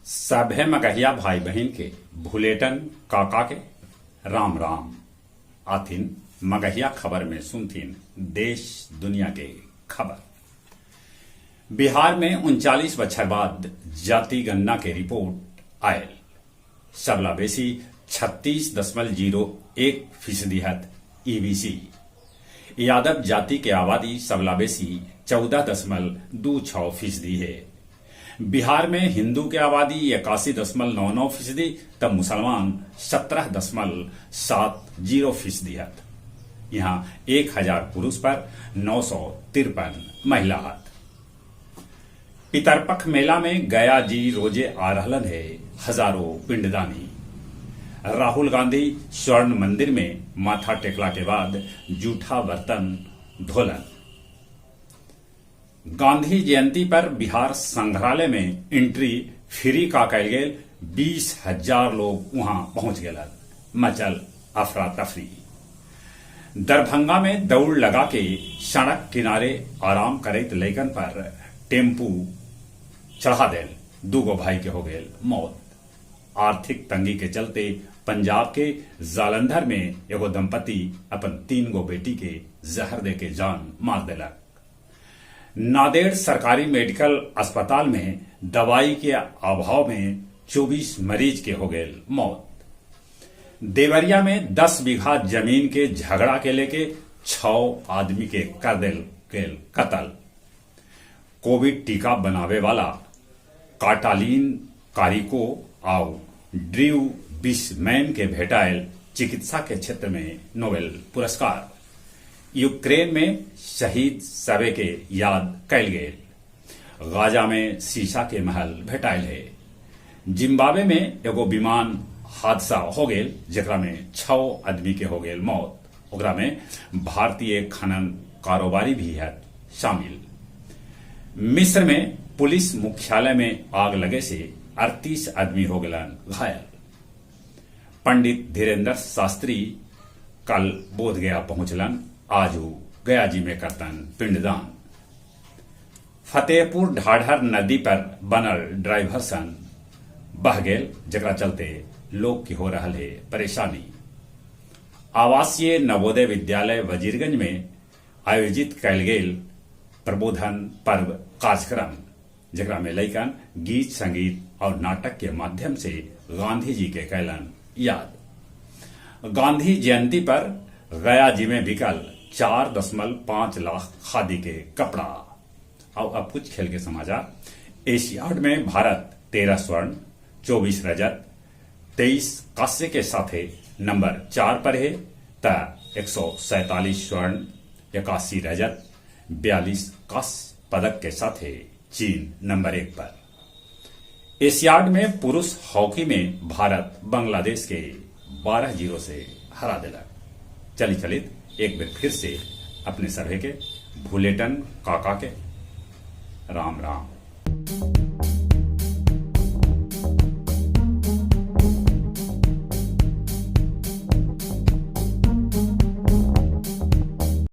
सभे मगहिया भाई बहन के भुलेटन काका के राम राम आथिन मगहिया खबर में सुनथिन देश दुनिया के खबर। बिहार में 39 बछर बाद जाति गणना के रिपोर्ट आयल। सबला बेसी 36.01% हत ईबीसी। यादव जाति के आबादी सबला बेसी 14.26% है। बिहार में हिंदू के आबादी 81.99%, तब मुसलमान 17.70% है। यहाँ 1000 पुरुष पर 953 महिला हत। पितरपक्ष मेला में गया जी रोजे आ रहलन है हजारों पिंडदानी। राहुल गांधी स्वर्ण मंदिर में माथा टेकला के बाद जूठा बर्तन धोलन। गांधी जयंती पर बिहार संग्रहालय में एंट्री फ्री का कैल गेल। 20,000 लोग वहां पहुंच गए। मचल अफरा तफरी। दरभंगा में दौड़ लगा के सड़क किनारे आराम करत लैकन पर टेम्पू चढ़ा देल। 2 भाई के हो गए मौत। आर्थिक तंगी के चलते पंजाब के जालंधर में एगो दंपति अपन 3 बेटी के जहर दे के जान मार दिलक। नांदेड़ सरकारी मेडिकल अस्पताल में दवाई के अभाव में 24 मरीज के हो गए मौत। देवरिया में 10 बीघा जमीन के झगड़ा के लेके 6 आदमी के कर दिल गेल कत्ल। कोविड टीका बनावे वाला काटालीन कारिको आओ ड्रीव बिसमैन के भेटायल चिकित्सा के क्षेत्र में नोबेल पुरस्कार। यूक्रेन में शहीद सबे के याद कैल गए। गाजा में शीशा के महल भेटायल है। जिम्बाब्वे में एगो विमान हादसा हो गए जेकरा में 6 आदमी के हो गए मौत। ओकरा में भारतीय खनन कारोबारी भी है शामिल। मिस्र में पुलिस मुख्यालय में आग लगे से 38 आदमी हो गए घायल। पंडित धीरेन्द्र शास्त्री कल बोधगया पहुंचलन। आज गया जी में करतन पिंडदान। फतेहपुर ढाढ़र नदी पर बनल डाइवर्सन बह गेल जेकरा चलते लोग की हो रहा है परेशानी। आवासीय नवोदय विद्यालय वजीरगंज में आयोजित कैल गेल प्रबोधन पर्व कार्यक्रम जेकरा में लैकन गीत संगीत और नाटक के माध्यम से गांधी जी के कैलन याद। गांधी जयंती पर गया जी में बिकल 4.5 लाख खादी के कपड़ा। और अब कुछ खेल के समाचार। एशियाड में भारत 13 स्वर्ण 24 रजत 23 कांस्य के साथ नंबर 4 पर है। 147 स्वर्ण 81 रजत 42 कांस्य पदक के साथ चीन नंबर 1 पर। एशियाड में पुरुष हॉकी में भारत बांग्लादेश के 12-0 से हरा दिला। चलित एक बार फिर से अपने सभे के भुलेटन काका के राम राम।